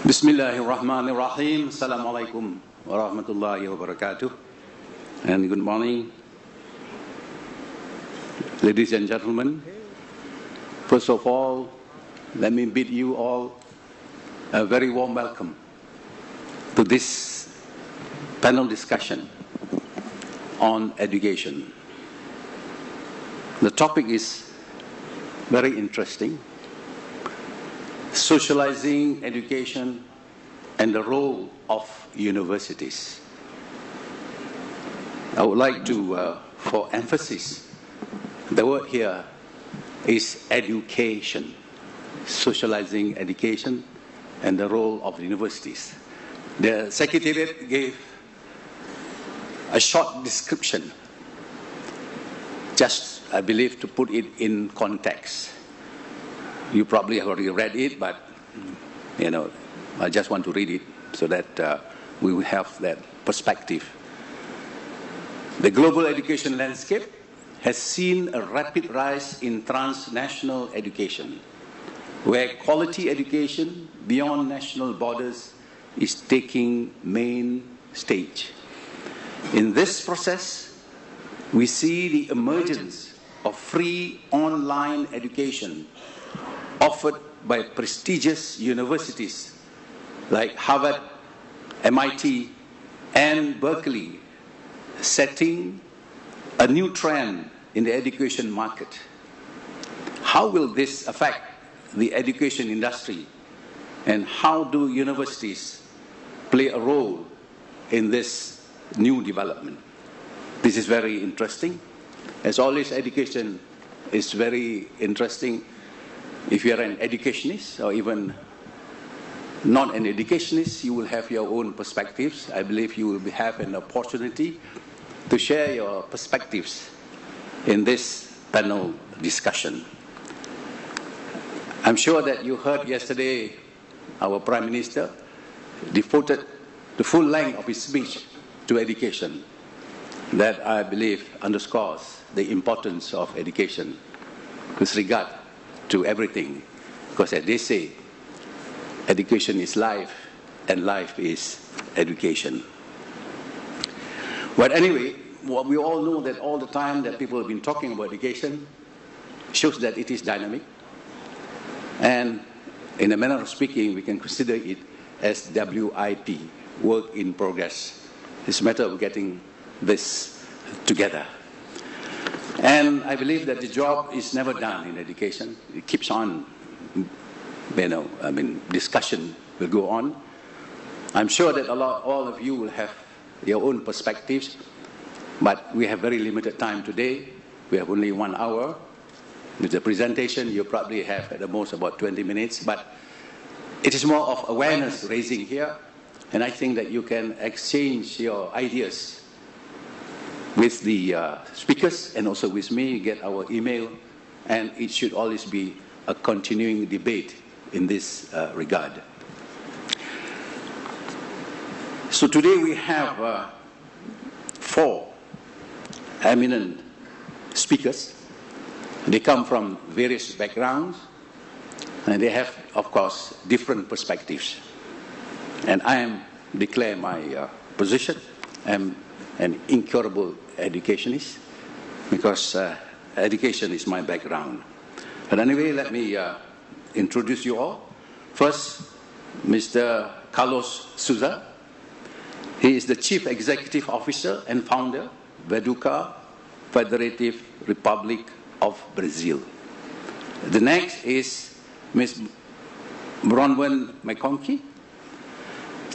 Bismillahirrahmanirrahim. Assalamualaikum warahmatullahi wabarakatuh. And good morning, ladies and gentlemen. First of all, let me bid you all a very warm welcome to this panel discussion on education. The topic is very interesting: socializing education and the role of universities. I would like to, for emphasis, the word here is education, socializing education and the role of the universities. The Secretariat gave a short description, just, I believe, to put it in context. You probably have already read it, but, I just want to read it so that we will have that perspective. The global education landscape has seen a rapid rise in transnational education, where quality education beyond national borders is taking main stage. In this process, we see the emergence of free online education offered by prestigious universities like Harvard, MIT, and Berkeley, setting a new trend in the education market. How will this affect the education industry, and how do universities play a role in this new development? This is very interesting. As always, education is very interesting. If you are an educationist or even not an educationist, you will have your own perspectives. I believe you will have an opportunity to share your perspectives in this panel discussion. I'm sure that you heard yesterday our Prime Minister devoted the full length of his speech to education. That, I believe, underscores the importance of education with regard to everything, because as they say, education is life and life is education. But anyway, what we all know that all the time that people have been talking about education shows that it is dynamic, and in a manner of speaking, we can consider it as WIP, work in progress. It's a matter of getting this together. And I believe that the job is never done in education. It keeps on, discussion will go on. I'm sure that all of you will have your own perspectives, but we have very limited time today. We have only 1 hour. With the presentation, you probably have at the most about 20 minutes, but it is more of awareness raising here, and I think that you can exchange your ideas with the speakers and also with me. Get our email, and it should always be a continuing debate in this regard. So today we have 4 eminent speakers. They come from various backgrounds, and they have, of course, different perspectives. And I declare my position. I'm an incurable educationist, because education is my background. But anyway, let me introduce you all. First, Mr. Carlos Souza. He is the Chief Executive Officer and Founder, Veduca Federative Republic of Brazil. The next is Ms. Bronwyn McConkie,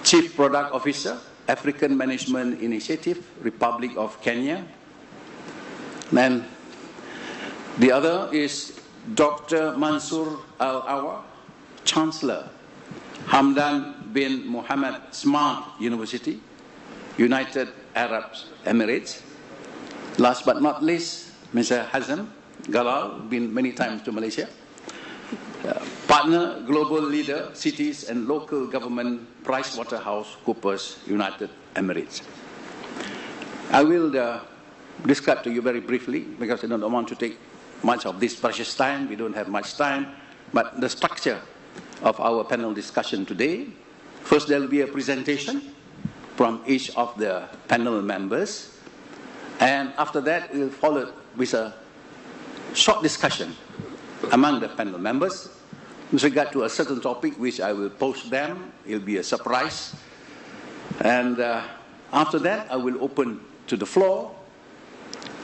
Chief Product Officer, African Management Initiative, Republic of Kenya. And the other is Dr. Mansour Al-Awa, Chancellor, Hamdan bin Mohammed Smart University, United Arab Emirates. Last but not least, Mr. Hazem Galal, been many times to Malaysia. Partner, Global Leader, Cities and Local Government, PricewaterhouseCoopers, United Emirates. I will describe to you very briefly, because I don't want to take much of this precious time. We don't have much time. But the structure of our panel discussion today First, there will be a presentation from each of the panel members. And after that, we'll follow with a short discussion among the panel members with regard to a certain topic which I will post them. It will be a surprise. And after that, I will open to the floor.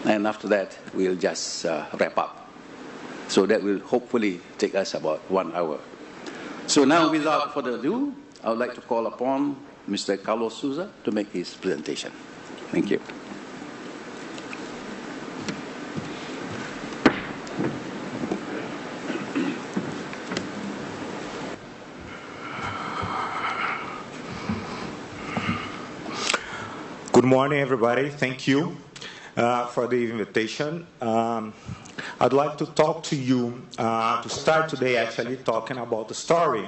And after that, we'll just wrap up. So that will hopefully take us about 1 hour. So now, without further ado, I would like to call upon Mr. Carlos Souza to make his presentation. Thank you. Good morning, everybody. Thank you for the invitation. I'd like to talk to you, to start today actually talking about the story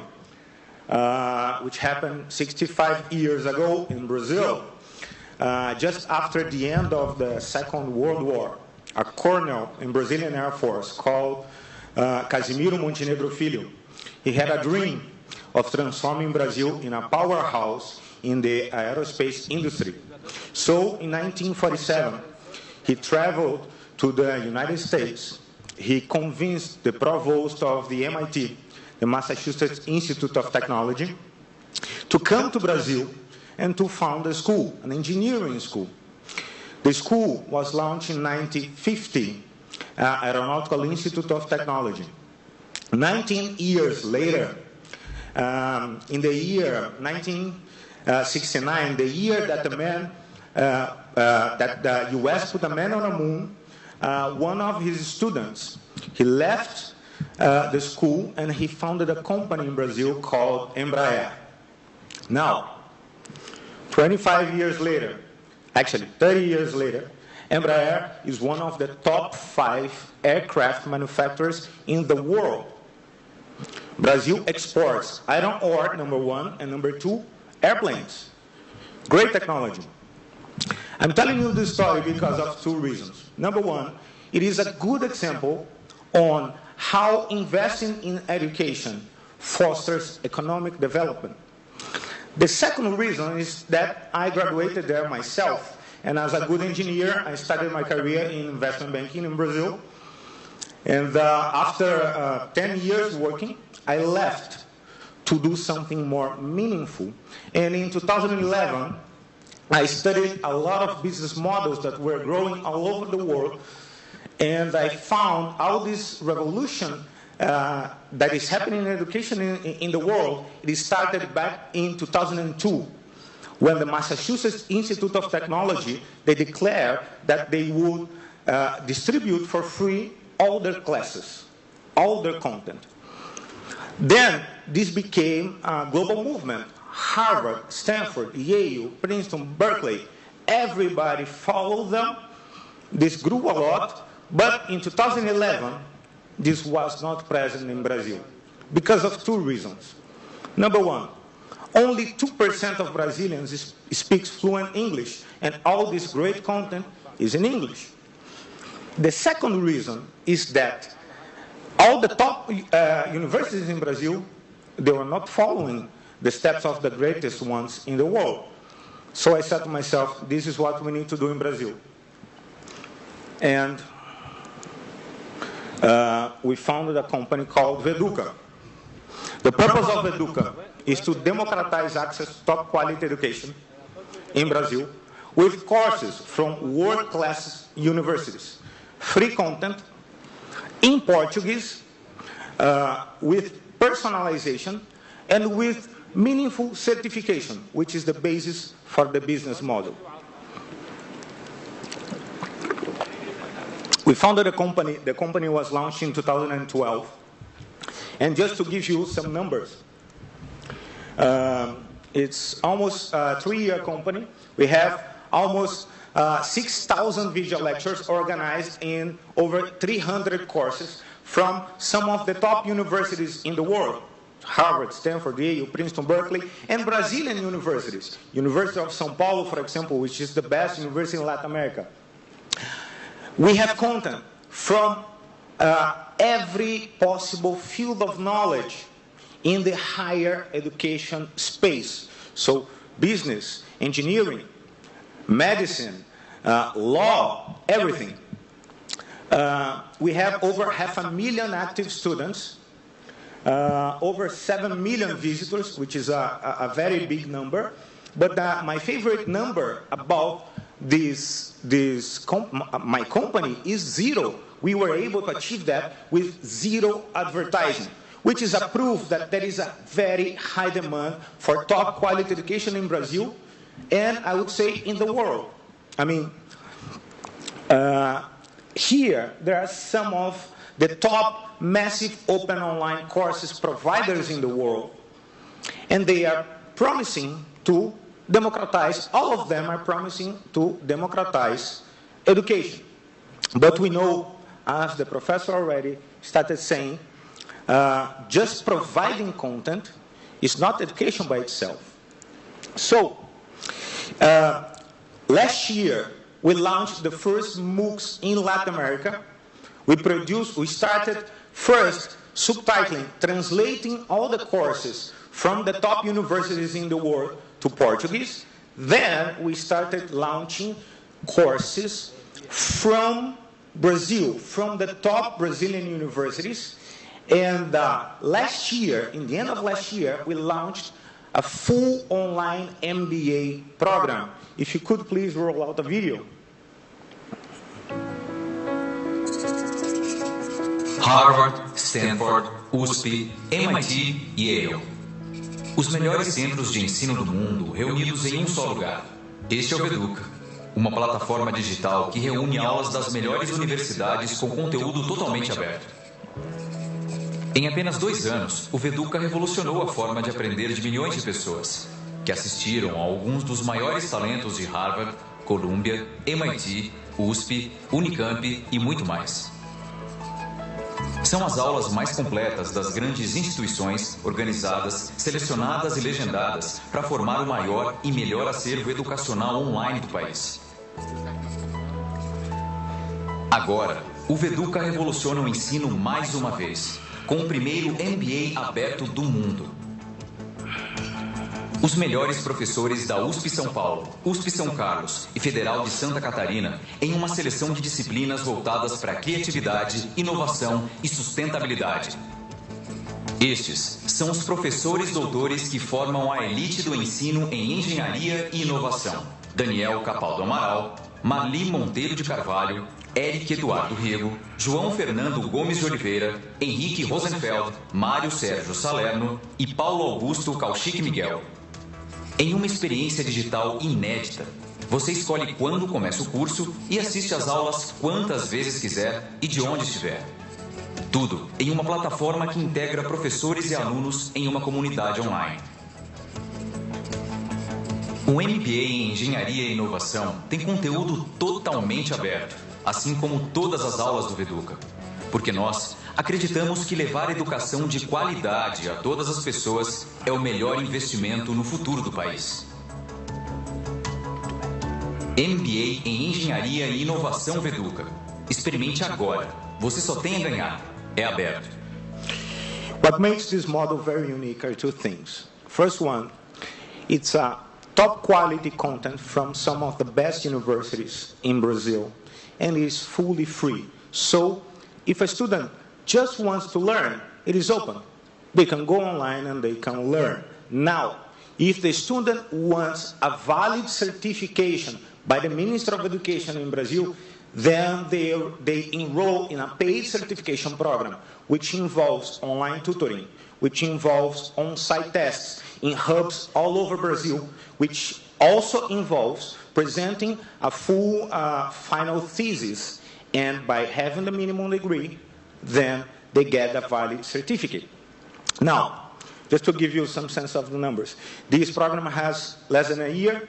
which happened 65 years ago in Brazil, just after the end of the Second World War. A colonel in Brazilian Air Force called Casimiro Montenegro Filho. He had a dream of transforming Brazil in a powerhouse in the aerospace industry. So in 1947, he traveled to the United States. He convinced the provost of the MIT, the Massachusetts Institute of Technology, to come to Brazil and to found a school, an engineering school. The school was launched in 1950, Aeronautical Institute of Technology. 19 years later, in the year 1969, the year that the U.S. put a man on the moon, one of his students, he left the school and he founded a company in Brazil called Embraer. Now, 25 years later, actually 30 years later, Embraer is one of the top 5 aircraft manufacturers in the world. Brazil exports iron ore, number 1, and number 2, airplanes. Great technology. I'm telling you this story because of 2 reasons. Number 1, it is a good example on how investing in education fosters economic development. The second reason is that I graduated there myself, and as a good engineer, I started my career in investment banking in Brazil. And after 10 years working, I left to do something more meaningful. And in 2011, I studied a lot of business models that were growing all over the world. And I found all this revolution that is happening in education in the world. It started back in 2002, when the Massachusetts Institute of Technology, they declared that they would distribute for free all their classes, all their content. Then this became a global movement. Harvard, Stanford, Yale, Princeton, Berkeley, everybody followed them. This grew a lot, but in 2011, this was not present in Brazil because of 2 reasons. Number 1, only 2% of Brazilians speaks fluent English, and all this great content is in English. The second reason is that all the top universities in Brazil, they were not following the steps of the greatest ones in the world. So I said to myself, this is what we need to do in Brazil. And we founded a company called Veduca. The purpose of Veduca is to democratize access to top quality education in Brazil with courses from world-class universities, free content in Portuguese, with personalization, and with meaningful certification, which is the basis for the business model. We founded a company. The company was launched in 2012. And just to give you some numbers, it's almost a 3-year company. We have almost 6,000 visual lectures organized in over 300 courses from some of the top universities in the world. Harvard, Stanford, Yale, Princeton, Berkeley, and Brazilian universities. University of São Paulo, for example, which is the best university in Latin America. We have content from every possible field of knowledge in the higher education space. So business, engineering, medicine, law, everything. We have over 500,000 active students, over 7 million visitors, which is a very big number. But my favorite number about my company is zero. We were able to achieve that with zero advertising, which is a proof that there is a very high demand for top quality education in Brazil, and I would say in the world. I mean, here there are some of the top massive open online courses providers in the world, and they are promising to democratize, all of them are promising to democratize education. But we know, as the professor already started saying, just providing content is not education by itself. So, last year, we launched the first MOOCs in Latin America. We started first subtitling, translating all the courses from the top universities in the world to Portuguese. Then we started launching courses from Brazil, from the top Brazilian universities. And last year, in the end of last year, we launched a full online MBA program. If you could please roll out a video. Harvard, Stanford, USP, MIT e Yale. Os melhores centros de ensino do mundo reunidos em um só lugar. Este é o Veduca, uma plataforma digital que reúne aulas das melhores universidades com conteúdo totalmente aberto. Em apenas 2 anos, o Veduca revolucionou a forma de aprender de milhões de pessoas, que assistiram a alguns dos maiores talentos de Harvard, Columbia, MIT, USP, Unicamp e muito mais. São as aulas mais completas das grandes instituições, organizadas, selecionadas e legendadas para formar o maior e melhor acervo educacional online do país. Agora, o Veduca revoluciona o ensino mais uma vez, com o primeiro MBA aberto do mundo. Os melhores professores da USP São Paulo, USP São Carlos e Federal de Santa Catarina em uma seleção de disciplinas voltadas para criatividade, inovação e sustentabilidade. Estes são os professores doutores que formam a elite do ensino em engenharia e inovação. Daniel Capaldo Amaral, Marli Monteiro de Carvalho, Eric Eduardo Rego, João Fernando Gomes de Oliveira, Henrique Rosenfeld, Mário Sérgio Salerno e Paulo Augusto Cauchique Miguel. Em uma experiência digital inédita, você escolhe quando começa o curso e assiste às aulas quantas vezes quiser e de onde estiver. Tudo em uma plataforma que integra professores e alunos em uma comunidade online. O MBA em Engenharia e Inovação tem conteúdo totalmente aberto, assim como todas as aulas do Veduca, porque nós acreditamos que levar educação de qualidade a todas as pessoas é o melhor investimento no futuro do país. MBA em Engenharia e Inovação Veduca. Experimente agora. Você só tem a ganhar. É aberto. What makes this model very unique are 2 things. First one, it's a top quality content from some of the best universities in Brazil, and is fully free. So, if a student just wants to learn, it is open. They can go online and they can learn. Now, if the student wants a valid certification by the Minister of Education in Brazil, then they enroll in a paid certification program, which involves online tutoring, which involves on-site tests in hubs all over Brazil, which also involves presenting a full final thesis. And by having the minimum degree, then they get a valid certificate. Now, just to give you some sense of the numbers, this program has less than a year.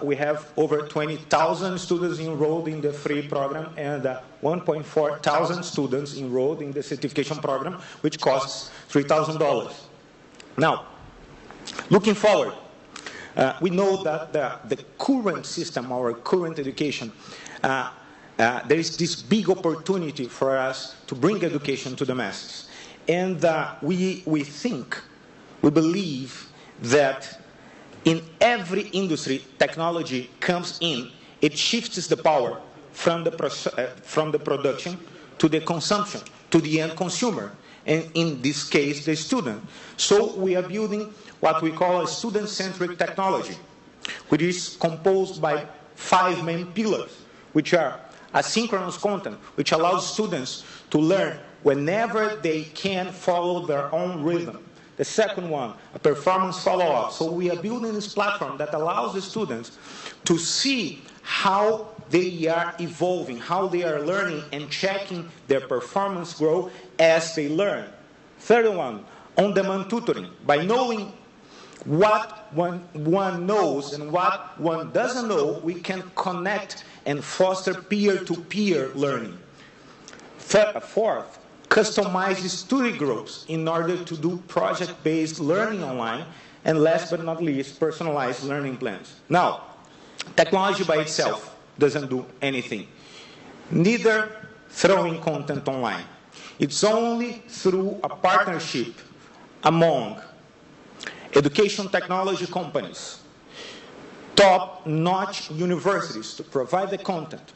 We have over 20,000 students enrolled in the free program and 1.4 thousand students enrolled in the certification program, which costs $3,000. Now, looking forward, we know that the current system, our current education, there is this big opportunity for us to bring education to the masses. And we think we believe that in every industry, technology comes in, it shifts the power from the production to the consumption, to the end consumer, and in this case, the student. So we are building what we call a student-centric technology, which is composed by 5 main pillars, which are asynchronous content, which allows students to learn whenever they can follow their own rhythm. The second one, a performance follow-up. So we are building this platform that allows the students to see how they are evolving, how they are learning and checking their performance grow as they learn. Third one, on-demand tutoring. By knowing what one knows and what one doesn't know, we can connect and foster peer-to-peer learning. Fourth, customized study groups in order to do project-based learning online. And last but not least, personalized learning plans. Now, technology by itself doesn't do anything. Neither throwing content online. It's only through a partnership among education technology companies, top-notch universities to provide the content,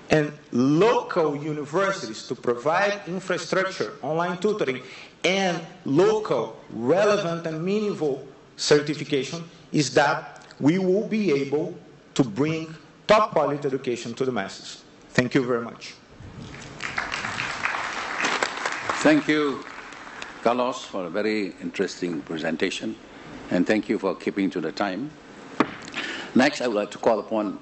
and local universities to provide infrastructure, online tutoring, and local relevant and meaningful certification, is that we will be able to bring top quality education to the masses. Thank you very much. Thank you, Carlos, for a very interesting presentation, and thank you for keeping to the time. Next, I would like to call upon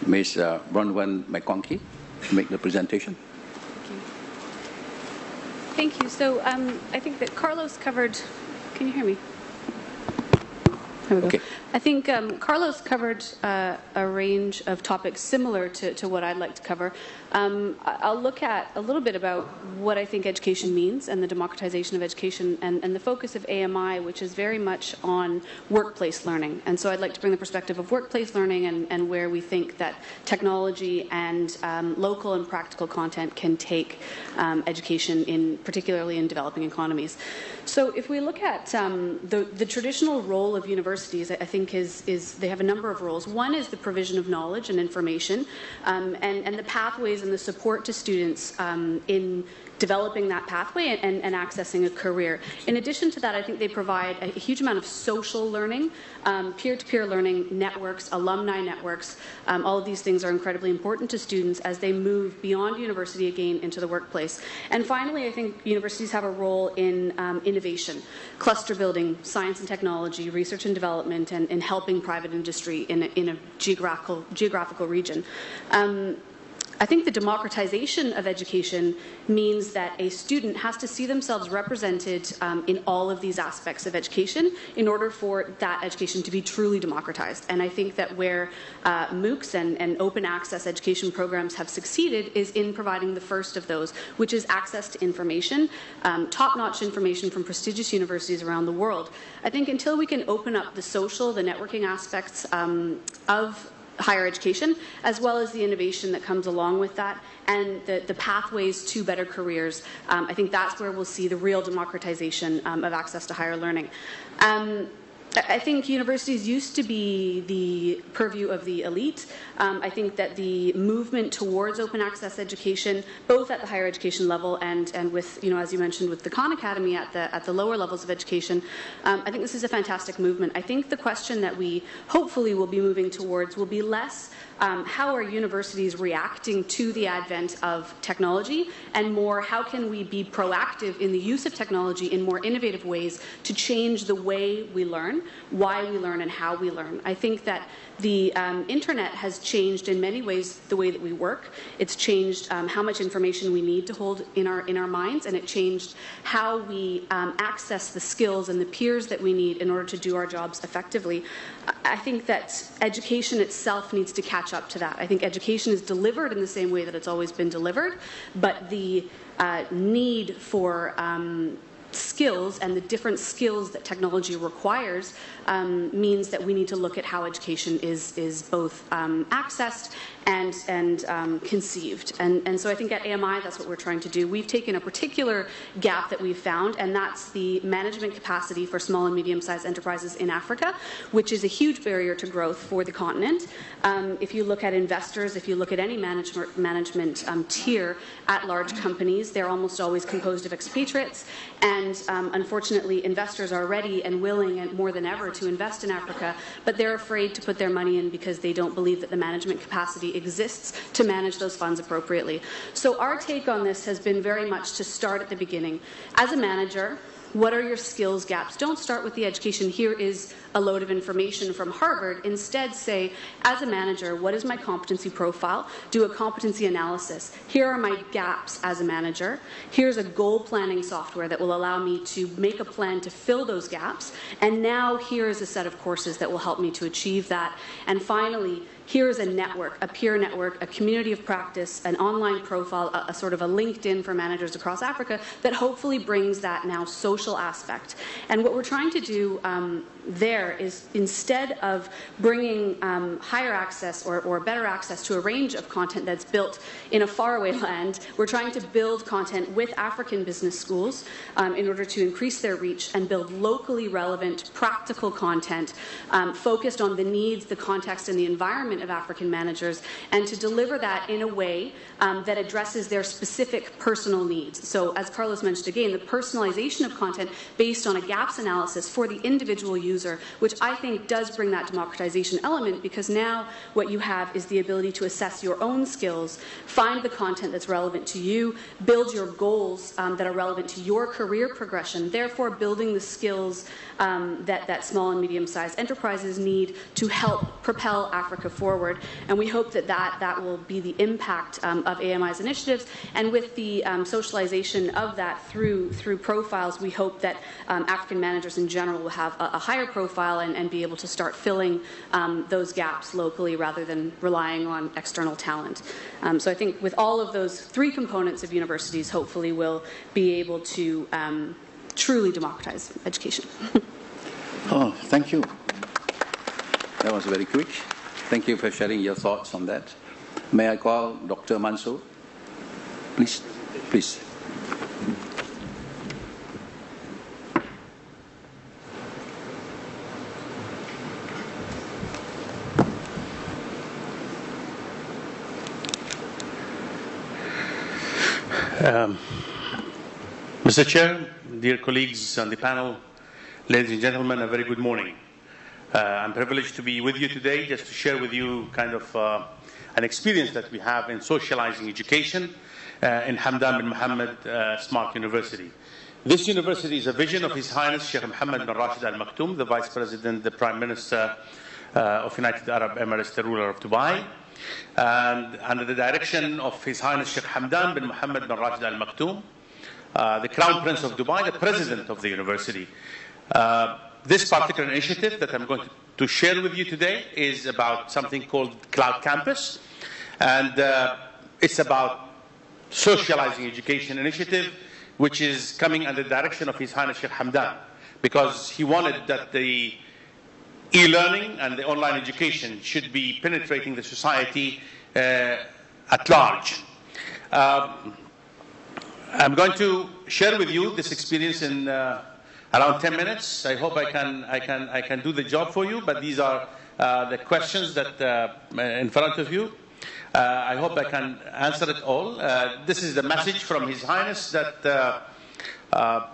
Ms. Bronwyn McConkie to make the presentation. Thank you. So I think that Carlos covered, can you hear me? There we go. Okay. I think Carlos covered a range of topics similar to what I'd like to cover. I'll look at a little bit about what I think education means and the democratization of education and the focus of AMI, which is very much on workplace learning. And so I'd like to bring the perspective of workplace learning and where we think that technology and local and practical content can take education, particularly in developing economies. So if we look at the traditional role of universities, I think is they have a number of roles. One is the provision of knowledge and information, and the pathways and the support to students in developing that pathway and accessing a career. In addition to that, I think they provide a huge amount of social learning, peer-to-peer learning networks, alumni networks. All of these things are incredibly important to students as they move beyond university again into the workplace. And finally, I think universities have a role in innovation, cluster building, science and technology, research and development, and helping private industry in a geographical region. I think the democratization of education means that a student has to see themselves represented in all of these aspects of education in order for that education to be truly democratized. And I think that where MOOCs and open access education programs have succeeded is in providing the first of those, which is access to information, top-notch information from prestigious universities around the world. I think until we can open up the social, the networking aspects of higher education, as well as the innovation that comes along with that, and the pathways to better careers. I think that's where we'll see the real democratization of access to higher learning. I think universities used to be the purview of the elite. I think that the movement towards open access education, both at the higher education level and with, as you mentioned, with the Khan Academy at the lower levels of education, I think this is a fantastic movement. I think the question that we hopefully will be moving towards will be less how are universities reacting to the advent of technology, and more how can we be proactive in the use of technology in more innovative ways to change the way we learn, why we learn, and how we learn. I think that the internet has changed in many ways the way that we work. It's changed how much information we need to hold in our minds, and it changed how we access the skills and the peers that we need in order to do our jobs effectively. I think that education itself needs to catch up to that. I think education is delivered in the same way that it's always been delivered, but the need for skills and the different skills that technology requires means that we need to look at how education is both accessed and conceived. And so I think at AMI, that's what we're trying to do. We've taken a particular gap that we've found, and that's the management capacity for small and medium-sized enterprises in Africa, which is a huge barrier to growth for the continent. If you look at investors, if you look at any management tier at large companies, they're almost always composed of expatriates, and unfortunately investors are ready and willing and more than ever to invest in Africa, but they're afraid to put their money in because they don't believe that the management capacity exists to manage those funds appropriately. So our take on this has been very much to start at the beginning. As a manager, what are your skills gaps? Don't start with the education. Here is a load of information from Harvard. Instead, say, as a manager, what is my competency profile? Do a competency analysis. Here are my gaps as a manager. Here's a goal planning software that will allow me to make a plan to fill those gaps. And now here's a set of courses that will help me to achieve that. And finally, here's a network, a peer network, a community of practice, an online profile, a sort of a LinkedIn for managers across Africa that hopefully brings that now social aspect. And what we're trying to do there is, instead of bringing higher access or better access to a range of content that's built in a faraway land, we're trying to build content with African business schools in order to increase their reach and build locally relevant, practical content focused on the needs, the context, and the environment of African managers, and to deliver that in a way that addresses their specific personal needs. So, as Carlos mentioned again, the personalization of content based on a gaps analysis for the individual user, which I think does bring that democratization element, because now what you have is the ability to assess your own skills, find the content that's relevant to you, build your goals that are relevant to your career progression, therefore building the skills that small and medium-sized enterprises need to help propel Africa forward. And we hope that will be the impact of AMI's initiatives. And with the socialization of that through profiles, we hope that African managers in general will have a higher profile and be able to start filling those gaps locally rather than relying on external talent. So I think with all of those three components of universities, hopefully we'll be able to truly democratize education. Oh, thank you. That was very quick. Thank you for sharing your thoughts on that. May I call Dr. Mansour? Please. Please. Mr. Chair, dear colleagues on the panel, ladies and gentlemen, a very good morning. I'm privileged to be with you today just to share with you kind of an experience that we have in socializing education in Hamdan bin Mohammed Smart University. This university is a vision of His Highness Sheikh Mohammed bin Rashid Al Maktoum, the Vice President, the Prime Minister of United Arab Emirates, the ruler of Dubai, and under the direction of His Highness Sheikh Hamdan bin Mohammed bin Rashid Al Maktoum, the Crown Prince of Dubai, the President of the university. This particular initiative that I'm going to share with you today is about something called Cloud Campus, and it's about socializing education initiative, which is coming under the direction of His Highness Sheikh Hamdan, because he wanted that the e-learning and the online education should be penetrating the society at large. I'm going to share with you this experience in around 10 minutes. I hope I can do the job for you, but these are the questions that in front of you. I hope I can answer it all. This is the message from His Highness that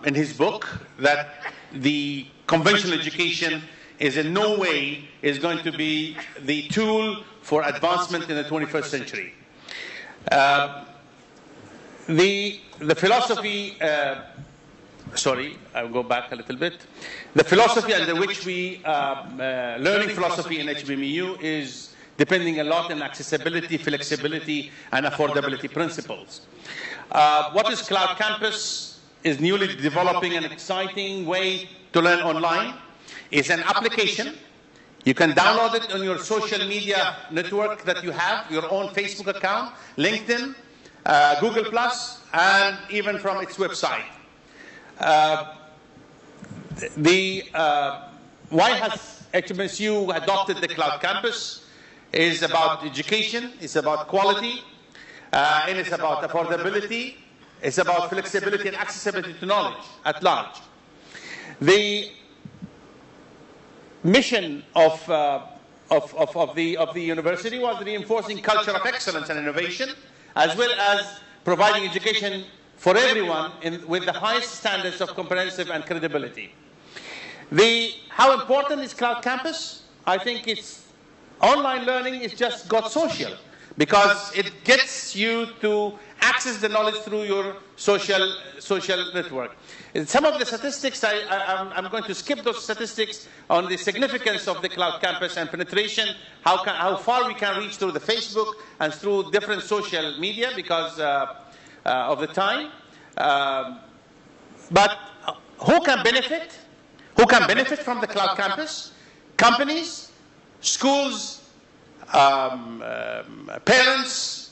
in his book, that the conventional education is in no way is going to be the tool for advancement in the 21st century. The philosophy, sorry, I'll go back a little bit. The philosophy under which we learning philosophy in HBMU is depending a lot on accessibility, flexibility, and affordability principles. What is Cloud Campus is newly developing an exciting way to learn online. It's an application. You can download it on your social media network that you have, your own Facebook account, LinkedIn, Google+, and even from its website. Why has HBSU adopted the Cloud Campus? is about education, it's about quality, and it's about affordability, it's about flexibility and accessibility to knowledge at large. The mission of the university was reinforcing culture of excellence and innovation, as well as providing education for everyone with the highest standards of comprehensive and credibility. How important is Cloud Campus? I think it's online learning is just got social, because it gets you to access the knowledge through your social network. Some of the statistics, I'm going to skip those statistics on the significance of the Cloud Campus and penetration, how far we can reach through the Facebook and through different social media because of the time. But who can benefit? Who can benefit from the Cloud Campus? Companies, schools, parents,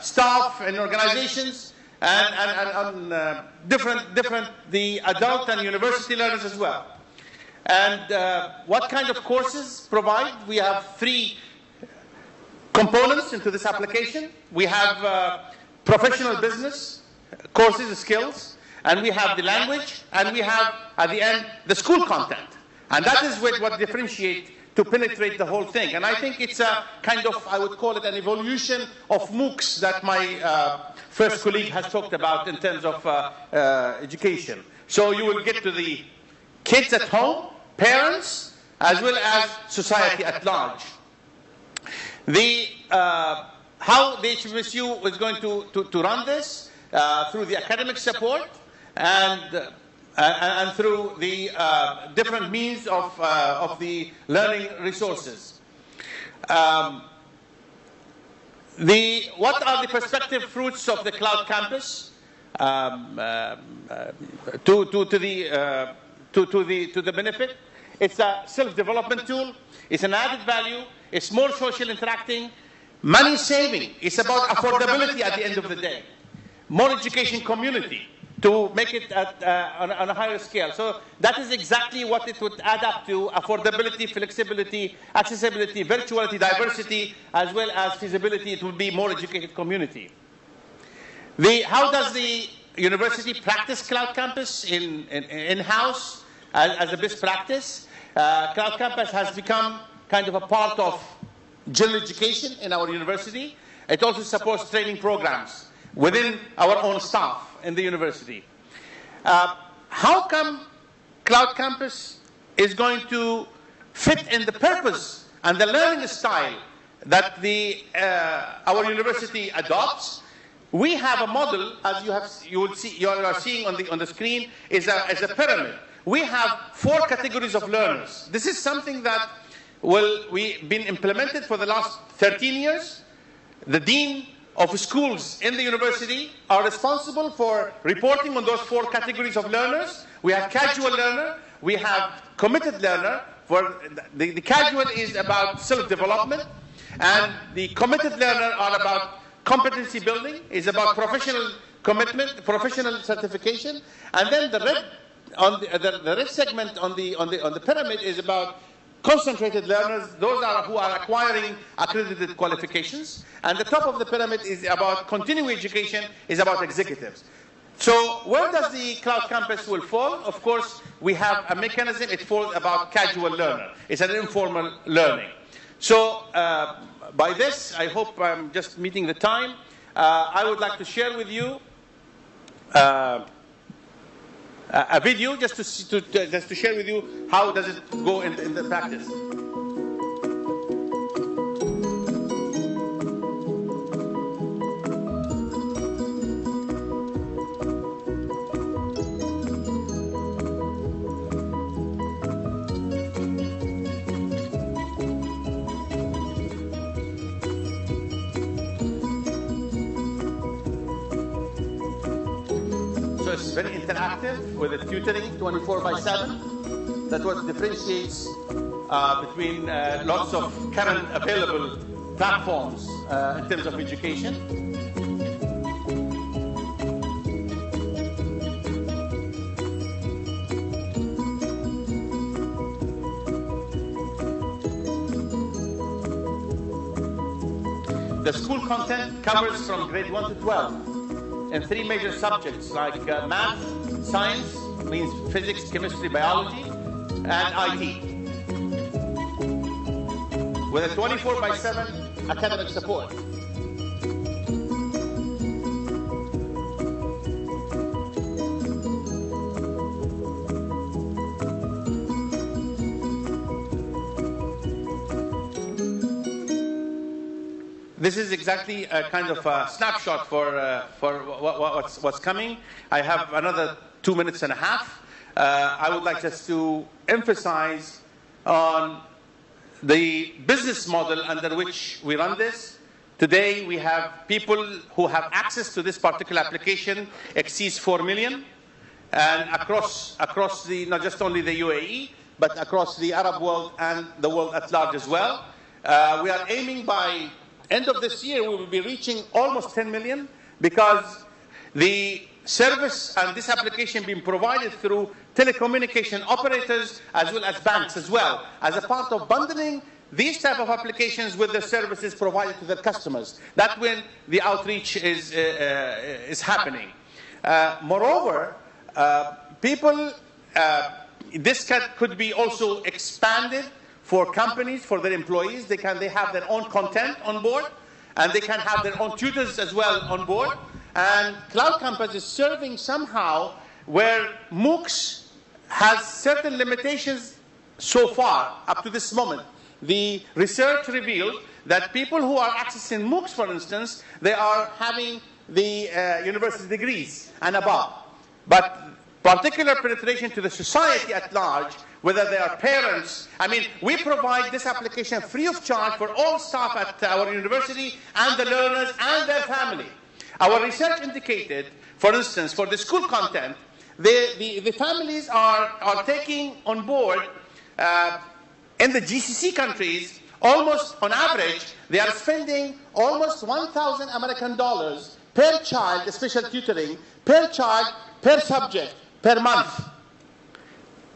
staff and organizations, and different the adult and university learners as well. And what kind of courses provide? We have 3 components into this application. We have professional business courses, skills, and we have the language, and we have, at the end, the school content. And that is what differentiates to penetrate the whole thing. And I think it's a kind of, I would call it an evolution of MOOCs that my first colleague has talked about in terms of education. So you will get to the kids at home, parents, as well as society at large. How the HBSU is going to run this through the academic support and through the different means of the learning resources. What are the prospective fruits of the Cloud Campus to the benefit? It's a self-development tool. It's an added value. It's more social interacting. Money saving. It's about affordability at the end of the day. More education community to make it on a higher scale. So that is exactly what it would add up to: affordability, flexibility, accessibility, virtuality, diversity, as well as feasibility. It would be more educated community. How does the university practice Cloud Campus in-house as a best practice? Cloud Campus has become kind of a part of general education in our university. It also supports training programs within our own staff in the university. How come Cloud Campus is going to fit in the purpose and the learning style that our university adopts? We have a model, as you are seeing on the screen, is a pyramid. We have 4 categories of learners. This is something that we've been implemented for the last 13 years. The dean of schools in the university are responsible for reporting on those 4 categories of learners. We have casual learner, we have committed learner. For the casual is about self-development, and the committed learner are about competency building, is about professional commitment, professional certification, and then the red segment on the pyramid is about concentrated learners. Those are who are acquiring accredited qualifications. And the top of the pyramid is about continuing education, is about executives. So where does the Cloud Campus will fall? Of course, we have a mechanism. It falls about casual learner. It's an informal learning. So by this, I hope I'm just meeting the time. I would like to share with you a video just to share with you how does it go in the practice. It's very interactive with the tutoring 24/7. That's what differentiates between lots of current available platforms in terms of education. school content covers from grade 1 to 12 in 3 major subjects like math, science, means physics, chemistry, biology, and IT, with a 24/7 academic support. This is exactly a kind of a snapshot for what's coming. I have another 2 minutes and a half. I would like just to emphasize on the business model under which we run this. Today we have people who have access to this particular application exceeds 4 million, and across the, not just only the UAE, but across the Arab world and the world at large as well. We are aiming by end of this year, we will be reaching almost 10 million, because the service and this application being provided through telecommunication operators as well as banks as well, as a part of bundling these type of applications with the services provided to their customers. That's when the outreach is happening. Moreover, people, this could be also expanded for companies, for their employees. They have their own content on board, and they can have their own tutors as well on board. And Cloud Campus is serving somehow where MOOCs has certain limitations so far, up to this moment. The research revealed that people who are accessing MOOCs, for instance, they are having the university degrees and above. But particular penetration to the society at large, whether they are parents. I mean, we provide this application free of charge for all staff at our university and the learners and their family. Our research indicated, for instance, for the school content, the families are taking on board, in the GCC countries, almost on average, they are spending almost 1,000 American dollars per child, special tutoring, per child, per subject, per month.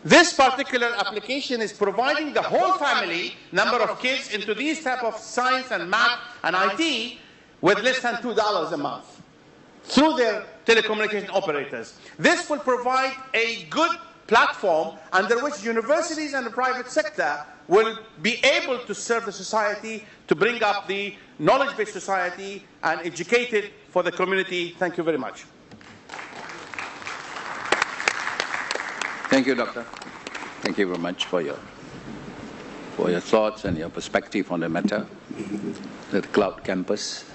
This particular application is providing the whole family, number of kids, into these type of science and math and IT with less than $2 a month through their telecommunication operators. This will provide a good platform under which universities and the private sector will be able to serve the society, to bring up the knowledge-based society and educate it for the community. Thank you very much. Thank you, Doctor. Thank you very much for your thoughts and your perspective on the matter, the Cloud Campus.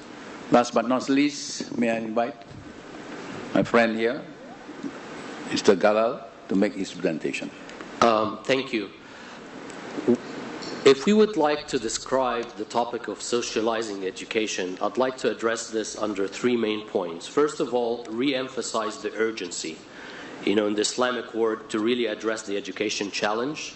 Last but not least, may I invite my friend here, Mr. Galal, to make his presentation. Thank you. If we would like to describe the topic of socializing education, I'd like to address this under 3 main points. First of all, re-emphasize the urgency, in the Islamic world, to really address the education challenge.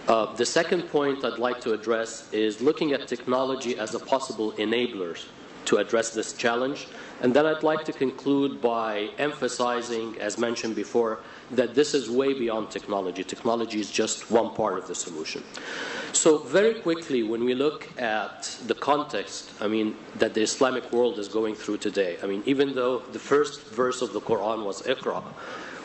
The second point I'd like to address is looking at technology as a possible enabler to address this challenge. And then I'd like to conclude by emphasizing, as mentioned before, that this is way beyond technology. Technology is just one part of the solution. So very quickly, when we look at the context, that the Islamic world is going through today, even though the first verse of the Quran was Iqra,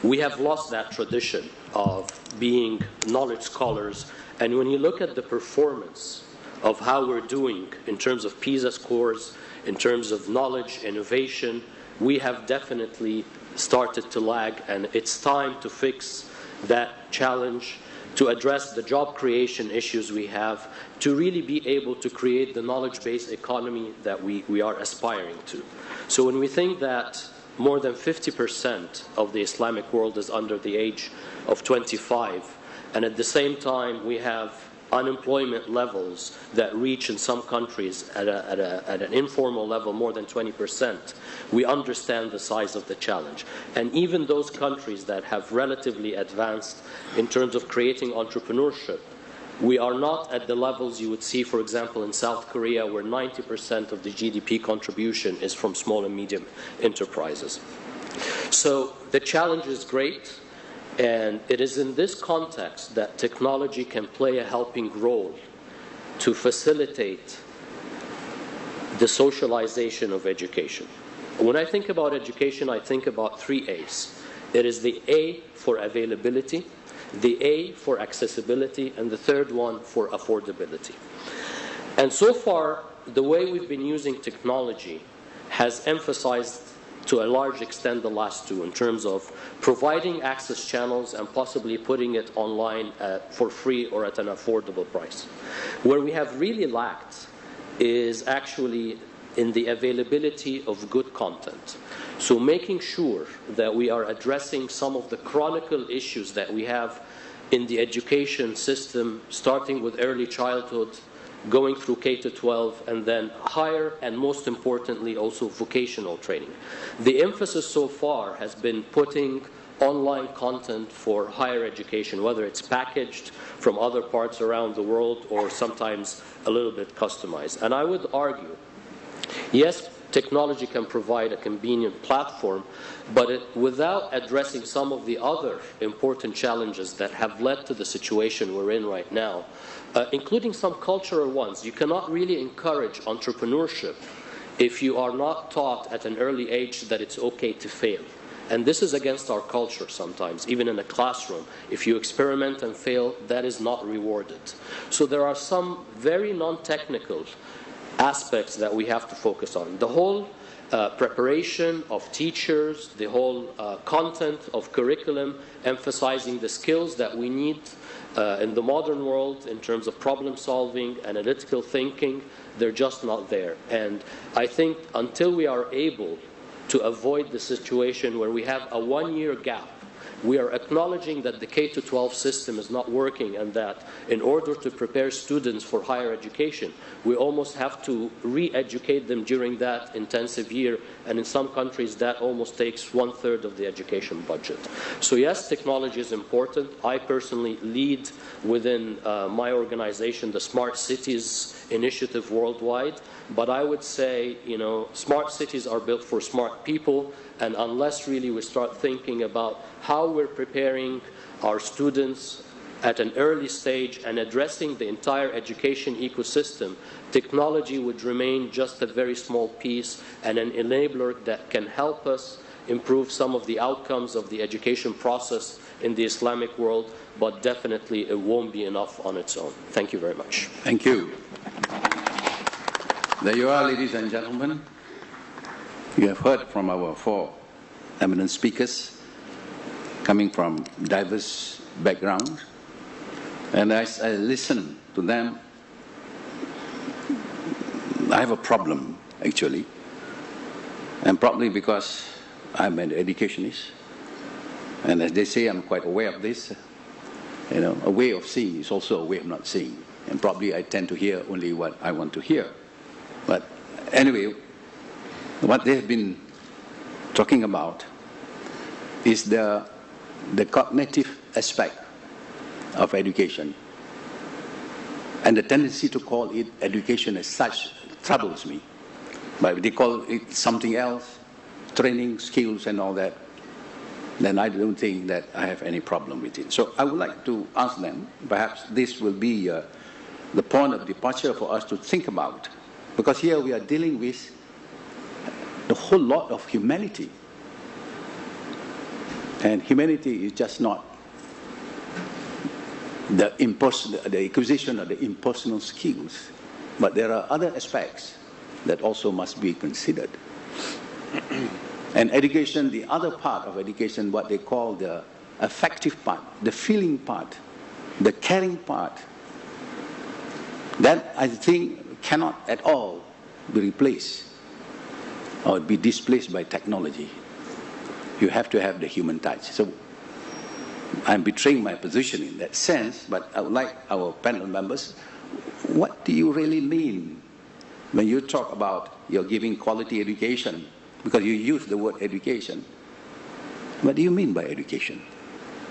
we have lost that tradition of being knowledge scholars. And when you look at the performance of how we're doing in terms of PISA scores, in terms of knowledge, innovation, we have definitely started to lag, and it's time to fix that challenge, to address the job creation issues we have, to really be able to create the knowledge-based economy that we are aspiring to. So when we think that more than 50% of the Islamic world is under the age of 25, and at the same time we have unemployment levels that reach in some countries at an informal level more than 20%, we understand the size of the challenge. And even those countries that have relatively advanced in terms of creating entrepreneurship, we are not at the levels you would see, for example, in South Korea, where 90% of the GDP contribution is from small and medium enterprises. So the challenge is great. And it is in this context that technology can play a helping role to facilitate the socialization of education. When I think about education, I think about 3 A's. It is the A for availability, the A for accessibility, and the third one for affordability. And so far, the way we've been using technology has emphasized to a large extent the last two in terms of providing access channels and possibly putting it online for free or at an affordable price. Where we have really lacked is actually in the availability of good content. So making sure that we are addressing some of the chronic issues that we have in the education system, starting with early childhood, going through K-12, and then higher, and most importantly also vocational training. The emphasis so far has been putting online content for higher education, whether it's packaged from other parts around the world or sometimes a little bit customized. And I would argue, yes, technology can provide a convenient platform, but without addressing some of the other important challenges that have led to the situation we're in right now, including some cultural ones. You cannot really encourage entrepreneurship if you are not taught at an early age that it's okay to fail. And this is against our culture sometimes, even in a classroom. If you experiment and fail, that is not rewarded. So there are some very non-technical aspects that we have to focus on. The whole preparation of teachers, the whole content of curriculum, emphasizing the skills that we need in the modern world in terms of problem solving, analytical thinking, they're just not there. And I think until we are able to avoid the situation where we have a 1-year gap, we are acknowledging that the K-12 system is not working, and that in order to prepare students for higher education, we almost have to re-educate them during that intensive year, and in some countries that almost takes 1/3 of the education budget. So yes, technology is important. I personally lead within my organization the Smart Cities initiative worldwide, but I would say, smart cities are built for smart people, and unless really we start thinking about how we're preparing our students at an early stage and addressing the entire education ecosystem, technology would remain just a very small piece and an enabler that can help us improve some of the outcomes of the education process in the Islamic world, but definitely it won't be enough on its own. Thank you very much. Thank you. There you are, ladies and gentlemen. You have heard from our 4 eminent speakers coming from diverse backgrounds. And as I listen to them, I have a problem, actually. And probably because I'm an educationist. And as they say, I'm quite aware of this. A way of seeing is also a way of not seeing. And probably I tend to hear only what I want to hear. But anyway, what they have been talking about is the cognitive aspect of education. And the tendency to call it education as such troubles me. But if they call it something else, training, skills and all that, then I don't think that I have any problem with it. So I would like to ask them, perhaps this will be the point of departure for us to think about. Because here we are dealing with the whole lot of humanity. And humanity is just not the acquisition of the impersonal skills, but there are other aspects that also must be considered. And education, the other part of education, what they call the affective part, the feeling part, the caring part, that I think cannot at all be replaced or be displaced by technology. You have to have the human touch. So I'm betraying my position in that sense, but I would like our panel members, what do you really mean when you talk about you're giving quality education? Because you use the word education. What do you mean by education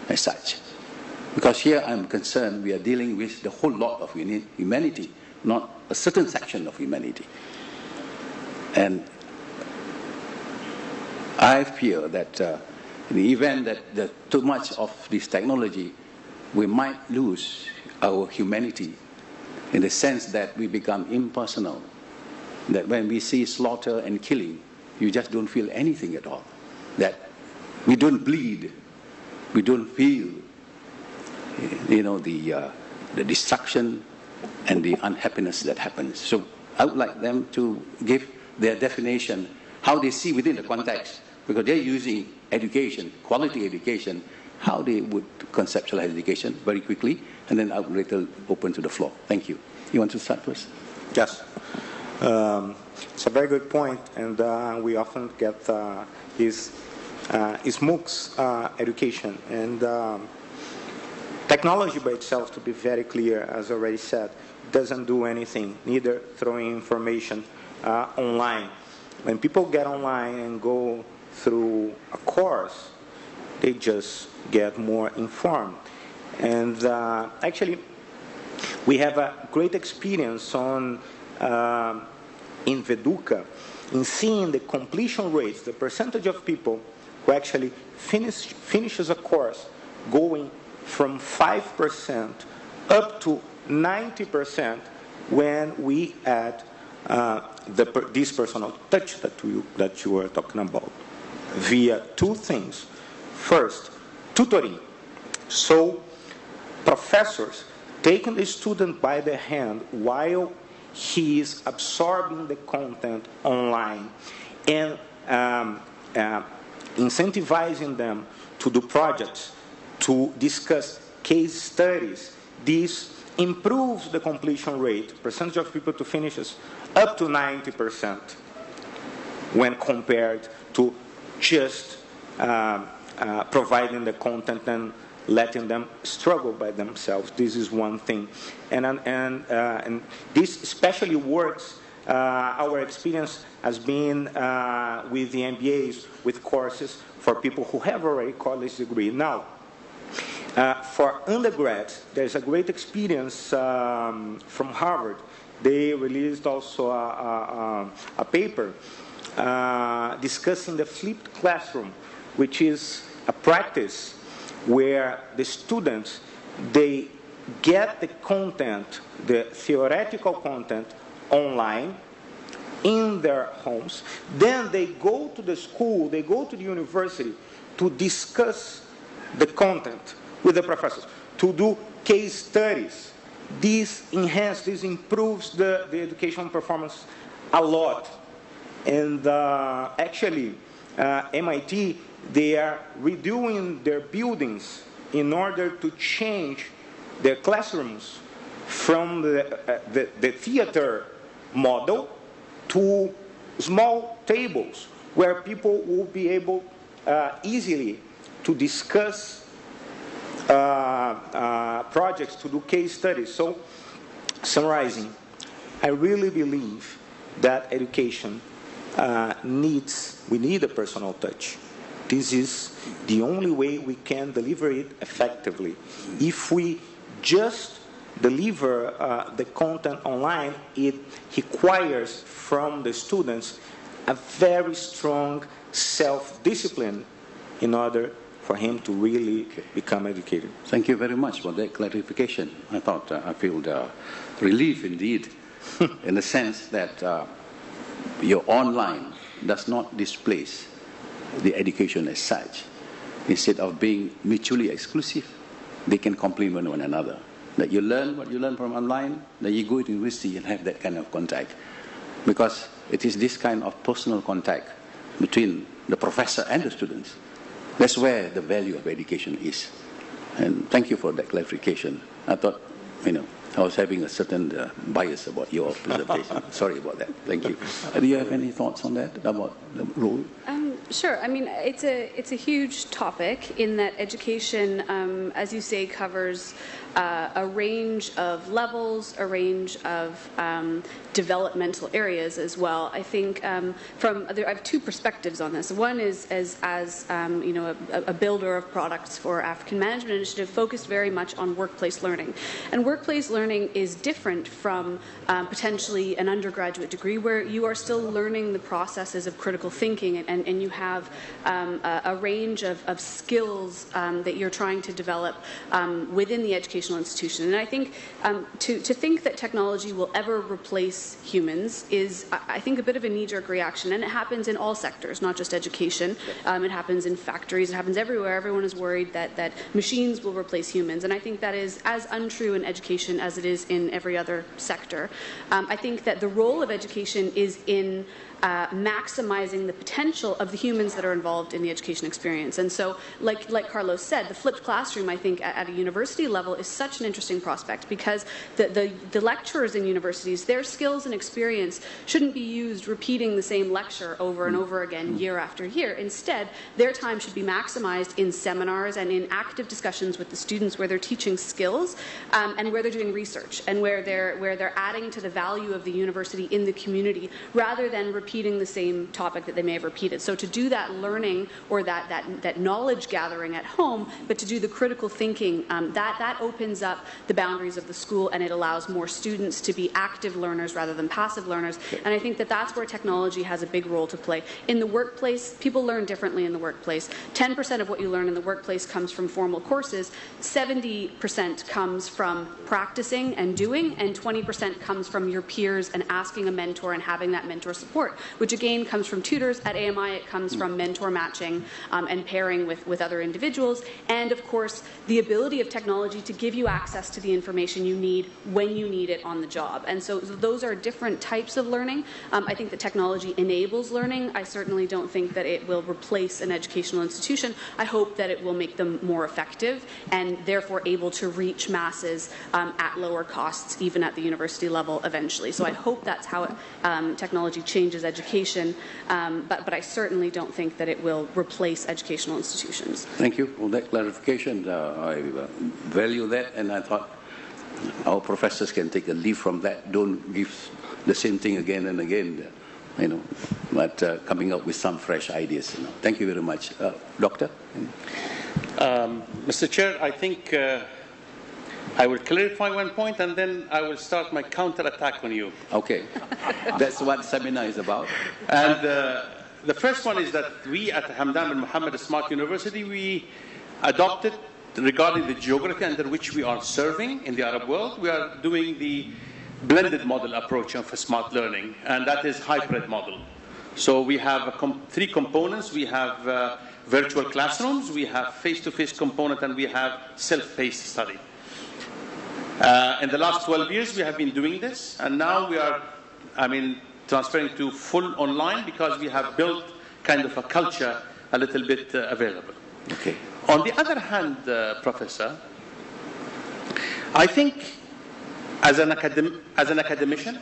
as such? Because here I'm concerned we are dealing with the whole lot of humanity, not a certain section of humanity. And I fear that in the event that too much of this technology, we might lose our humanity in the sense that we become impersonal. that when we see slaughter and killing, you just don't feel anything at all. That we don't bleed, we don't feel, the destruction and the unhappiness that happens. So I would like them to give their definition, how they see within the context, because they're using education, quality education, how they would conceptualize education very quickly, and then I will later open to the floor. Thank you. You want to start first? Yes. It's a very good point, and we often get is MOOCs education. And technology by itself, to be very clear, as already said, doesn't do anything, neither throwing information online. When people get online and go through a course, they just get more informed. And actually, we have a great experience in Veduca in seeing the completion rates, the percentage of people who actually finishes a course going from 5% up to 90% when we add this personal touch that you were talking about via two things. First, tutoring. So professors taking the student by the hand while he is absorbing the content online and incentivizing them to do projects, to discuss case studies. This improves the completion rate, percentage of people to finishes, up to 90% when compared to just providing the content and letting them struggle by themselves. This is one thing. And this especially works, our experience has been with the MBAs, with courses for people who have already college degree. Now, for undergrads, there's a great experience from Harvard. They released also a paper discussing the flipped classroom, which is a practice where the students, they get the content, the theoretical content online in their homes. Then they go to the school, they go to the university to discuss the content with the professors, to do case studies. This improves the educational performance a lot. And actually, MIT, they are redoing their buildings in order to change their classrooms from the theater model to small tables where people will be able easily to discuss projects, to do case studies. So, summarizing, I really believe that education we need a personal touch. This is the only way we can deliver it effectively. If we just deliver the content online, it requires from the students a very strong self-discipline in order for him to really become educated. Thank you very much for that clarification. I feel relief indeed, in the sense that your online does not displace the education as such. Instead of being mutually exclusive, they can complement one another. That you learn what you learn from online, that you go to university and have that kind of contact. Because it is this kind of personal contact between the professor and the students. That's where the value of education is. And thank you for that clarification. I thought, I was having a certain bias about your presentation. Sorry about that. Thank you. Do you have any thoughts on that, about the role? Sure. I mean, it's a huge topic in that education, as you say, covers a range of levels, a range of developmental areas as well. I think I have two perspectives on this. One is as a builder of products for African Management Initiative, focused very much on workplace learning. And workplace learning is different from potentially an undergraduate degree, where you are still learning the processes of critical thinking, and you have a range of skills that you're trying to develop within the education educational institution. And I think to think that technology will ever replace humans is, I think, a bit of a knee-jerk reaction. And it happens in all sectors, not just education. It happens in factories. It happens everywhere. Everyone is worried that machines will replace humans. And I think that is as untrue in education as it is in every other sector. I think that the role of education is in maximizing the potential of the humans that are involved in the education experience. And so, like Carlos said, the flipped classroom, I think, at a university level is such an interesting prospect, because the lecturers in universities, their skills and experience shouldn't be used repeating the same lecture over and over again year after year. Instead, their time should be maximized in seminars and in active discussions with the students where they're teaching skills and where they're doing research and where they're adding to the value of the university in the community, rather than repeating the same topic that they may have repeated. So to do that learning or that knowledge gathering at home, but to do the critical thinking, that opens up the boundaries of the school, and it allows more students to be active learners rather than passive learners. And I think that that's where technology has a big role to play. In the workplace, people learn differently in the workplace. 10% of what you learn in the workplace comes from formal courses, 70% comes from practicing and doing, and 20% comes from your peers and asking a mentor and having that mentor support, which again comes from tutors. At AMI, it comes from mentor matching and pairing with other individuals, and of course the ability of technology to give you access to the information you need when you need it on the job. And so those are different types of learning. I think that technology enables learning. I certainly don't think that it will replace an educational institution. I hope that it will make them more effective and therefore able to reach masses at lower costs, even at the university level eventually. So I hope that's how technology changes education, but I certainly don't think that it will replace educational institutions. Thank you for that clarification. I value that, and I thought our professors can take a leaf from that. Don't give the same thing again and again, but coming up with some fresh ideas. Thank you very much. Doctor? Mr. Chair, I think I will clarify one point, and then I will start my counter-attack on you. Okay. That's what seminar is about. And the first one is that we at Hamdan bin Mohammed Smart University, we adopted, regarding the geography under which we are serving in the Arab world, we are doing the blended model approach of smart learning, and that is hybrid model. So we have three components. We have virtual classrooms, we have face-to-face component, and we have self-paced study. In the last 12 years, we have been doing this, and now we are, transferring to full online, because we have built kind of a culture a little bit available. Okay. On the other hand, Professor, I think as an academician,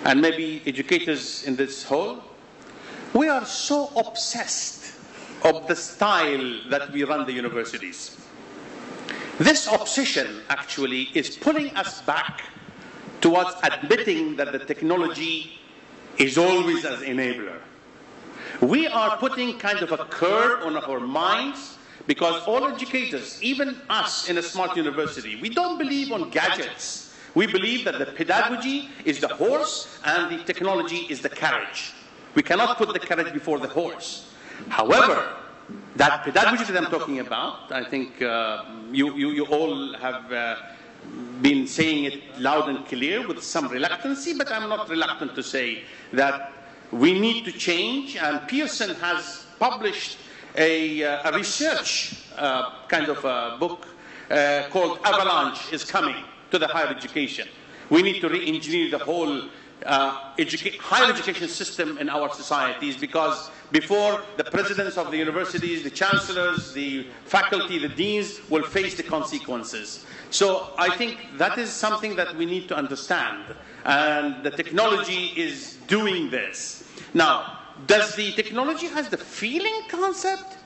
and maybe educators in this hall, we are so obsessed of the style that we run the universities. This obsession actually is pulling us back towards admitting that the technology is always an enabler. We are putting kind of a curb on our minds, because all educators, even us in a smart university, we don't believe on gadgets. We believe that the pedagogy is the horse and the technology is the carriage. We cannot put the carriage before the horse. However, that pedagogy that I'm talking about, I think you all have been saying it loud and clear with some reluctancy, but I'm not reluctant to say that we need to change. And Pearson has published a research kind of a book called Avalanche is Coming to the Higher Education. We need to re-engineer the whole higher education system in our societies, because before, the presidents of the universities, the chancellors, the faculty, the deans will face the consequences. So I think that is something that we need to understand, and the technology is doing this. Now, does the technology has the feeling concept?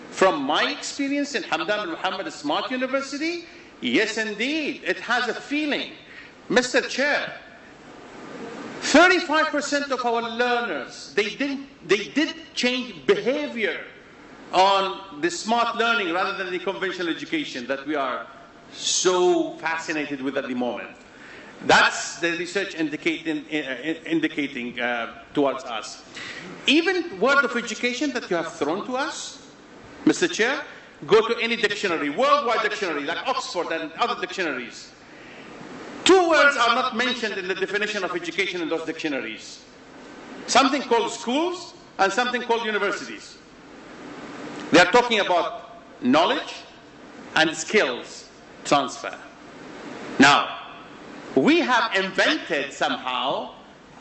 From my experience in Hamdan bin Mohammed Smart University, yes indeed, it has a feeling. Mr. Chair, 35% of our learners, they did change behavior on the smart learning rather than the conventional education that we are so fascinated with at the moment. That's the research indicating towards us. Even word of education that you have thrown to us, Mr. Chair, Go to any dictionary, worldwide dictionary, like Oxford and other dictionaries. Two words are not mentioned in the definition of education in those dictionaries. Something called schools and something called universities. They are talking about knowledge and skills transfer. Now, we have invented somehow,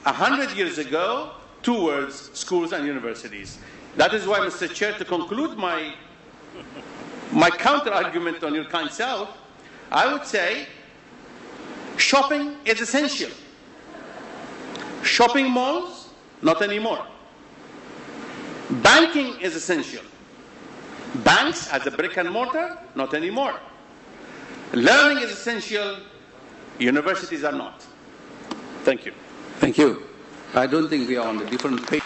100 years ago, two words, schools and universities. That is why, Mr. Chair, to conclude my counter-argument on your kind self, I would say shopping is essential. Shopping malls, not anymore. Banking is essential. Banks as a brick and mortar, not anymore. Learning is essential. Universities are not. Thank you. Thank you. I don't think we are on the different page.